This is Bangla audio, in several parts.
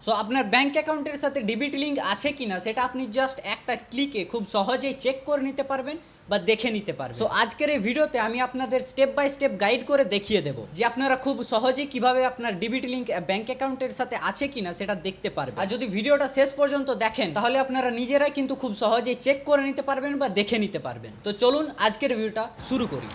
সো আপনার ব্যাঙ্ক অ্যাকাউন্টের সাথে ডিবিট লিঙ্ক আছে কিনা সেটা আপনি জাস্ট একটা ক্লিকে খুব সহজেই চেক করে নিতে পারবেন বা দেখে নিতে পারবেন। সো আজকের এই ভিডিওতে আমি আপনাদের স্টেপ বাই স্টেপ গাইড করে দেখিয়ে দেবো যে আপনারা খুব সহজেই কিভাবে আপনার ডিবিট লিঙ্ক ব্যাঙ্ক অ্যাকাউন্টের সাথে আছে কিনা সেটা দেখতে পারবেন। আর যদি ভিডিওটা শেষ পর্যন্ত দেখেন তাহলে আপনারা নিজেরাই কিন্তু খুব সহজেই চেক করে নিতে পারবেন বা দেখে নিতে পারবেন। তো চলুন আজকের ভিডিওটা শুরু করি।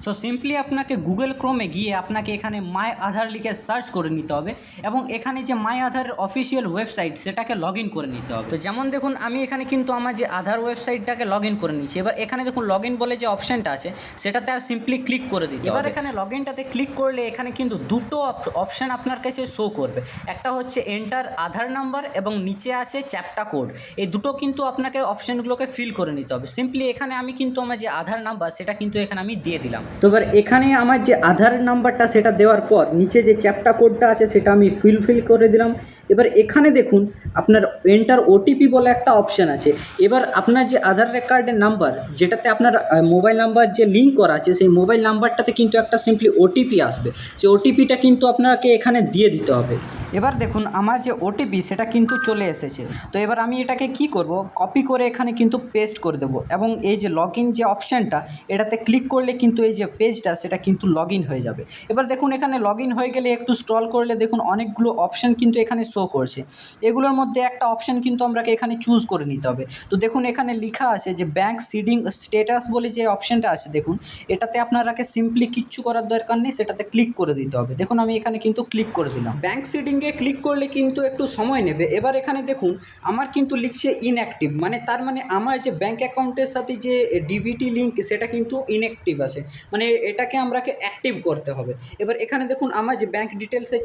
সো সিম্পলি আপনাকে গুগল ক্রোমে গিয়ে আপনাকে এখানে মাই আধার লিখে সার্চ করে নিতে হবে এবং এখানে যে মাই আধারের অফিসিয়াল ওয়েবসাইট সেটাকে লগ ইন করে নিতে হবে। তো যেমন দেখুন আমি এখানে কিন্তু আমার যে আধার ওয়েবসাইটটাকে লগ ইন করে নিচ্ছি। এবার এখানে দেখুন লগ ইন বলে যে অপশানটা আছে সেটাতে সিম্পলি ক্লিক করে দিতে হবে। এবার এখানে লগ ইনটাতে ক্লিক করলে এখানে কিন্তু দুটো অপশান আপনার কাছে শো করবে। একটা হচ্ছে এন্টার আধার নাম্বার এবং নিচে আছে চ্যাপ্টা কোড। এই দুটো কিন্তু আপনাকে অপশানগুলোকে ফিল করে নিতে হবে। সিম্পলি এখানে আমি কিন্তু আমার যে আধার নাম্বার সেটা কিন্তু এখানে আমি দিয়ে দিলাম। তো এবার এখানে আমার যে আধার নাম্বারটা সেটা দেওয়ার পর নিচে যে চ্যাপ্টা কোডটা আছে সেটা আমি ফিল করে দিলাম। এবার এখানে দেখুন আপনার এন্টার ওটিপি বলে একটা অপশান আছে। এবার আপনার যে আধার কার্ডের নাম্বার যেটাতে আপনার মোবাইল নাম্বার যে লিঙ্ক করা আছে সেই মোবাইল নাম্বারটাতে কিন্তু একটা সিম্পলি ওটিপি আসবে। সেই ওটিপিটা কিন্তু আপনাকে এখানে দিয়ে দিতে হবে। এবার দেখুন আমার যে ওটিপি সেটা কিন্তু চলে এসেছে। তো এবার আমি এটাকে কি করব, কপি করে এখানে কিন্তু পেস্ট করে দেবো এবং এই যে লগ ইন যে অপশানটা এটাতে ক্লিক করলে কিন্তু এই যে পেজটা সেটা কিন্তু লগ ইন হয়ে যাবে। এবার দেখুন এখানে লগ ইন হয়ে গেলে একটু স্ক্রল করলে দেখুন অনেকগুলো অপশান কিন্তু এখানে শো করছে। এগুলোর মধ্যে একটা অপশান কিন্তু আমাকে এখানে চুজ করে নিতে হবে। তো দেখুন এখানে লেখা আছে যে ব্যাঙ্ক সিডিং স্ট্যাটাস বলে যে অপশানটা আছে দেখুন, এটাতে আপনারাকে সিম্পলি কিচ্ছু করার দরকার নেই, সেটাতে ক্লিক করে দিতে হবে। দেখুন আমি এখানে কিন্তু ক্লিক করে দিলাম। ব্যাঙ্ক সিডিংয়ে ক্লিক করলে কিন্তু একটু সময় নেবে। এবার এখানে দেখুন আমার কিন্তু লিখছে ইনঅ্যাক্টিভ, মানে তার মানে আমার যে ব্যাঙ্ক অ্যাকাউন্টের সাথে যে ডিবিটি লিঙ্ক সেটা কিন্তু ইনঅ্যাক্টিভ আছে, মানে এটাকে আমরাকে অ্যাক্টিভ করতে হবে। এবার এখানে দেখুন আমার যে ব্যাঙ্ক ডিটেলসে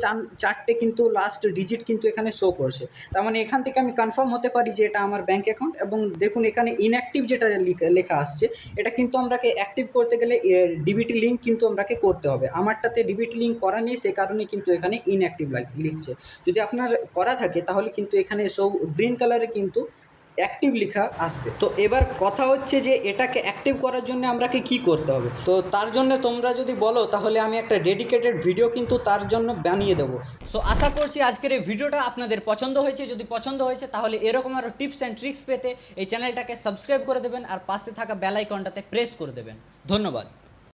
চারটে কিন্তু লাস্ট ডিজিট কিন্তু এখানে শো করছে, তার মানে এখান থেকে আমি কনফার্ম হতে পারি যে এটা আমার ব্যাঙ্ক অ্যাকাউন্ট। এবং দেখুন এখানে ইনঅ্যাক্টিভ যেটা লেখা আসছে এটা কিন্তু আমরাকে অ্যাক্টিভ করতে গেলে ডিবিটি লিঙ্ক কিন্তু আমরাকে করতে হবে। আমারটাতে ডিবিটি লিঙ্ক করা নেই, সেই কারণে কিন্তু এখানে ইনঅ্যাক্টিভ লিখছে। যদি আপনার করা থাকে তাহলে কিন্তু এখানে সব গ্রিন কালারে কিন্তু অ্যাক্টিভ লেখা আসবে। তো এবার কথা হচ্ছে যে এটাকে অ্যাক্টিভ করার জন্য আমরাকে কি করতে হবে। তো তার জন্য তোমরা যদি বলো তাহলে আমি একটা ডেডিকেটেড ভিডিও কিন্তু তার জন্য বানিয়ে দেবো। সো আশা করছি আজকের এই ভিডিওটা আপনাদের পছন্দ হয়েছে। যদি পছন্দ হয়েছে তাহলে এরকম আরও টিপস অ্যান্ড ট্রিক্স পেতে এই চ্যানেলটাকে সাবস্ক্রাইব করে দেবেন আর পাশে থাকা বেল আইকনটাতে প্রেস করে দেবেন। ধন্যবাদ।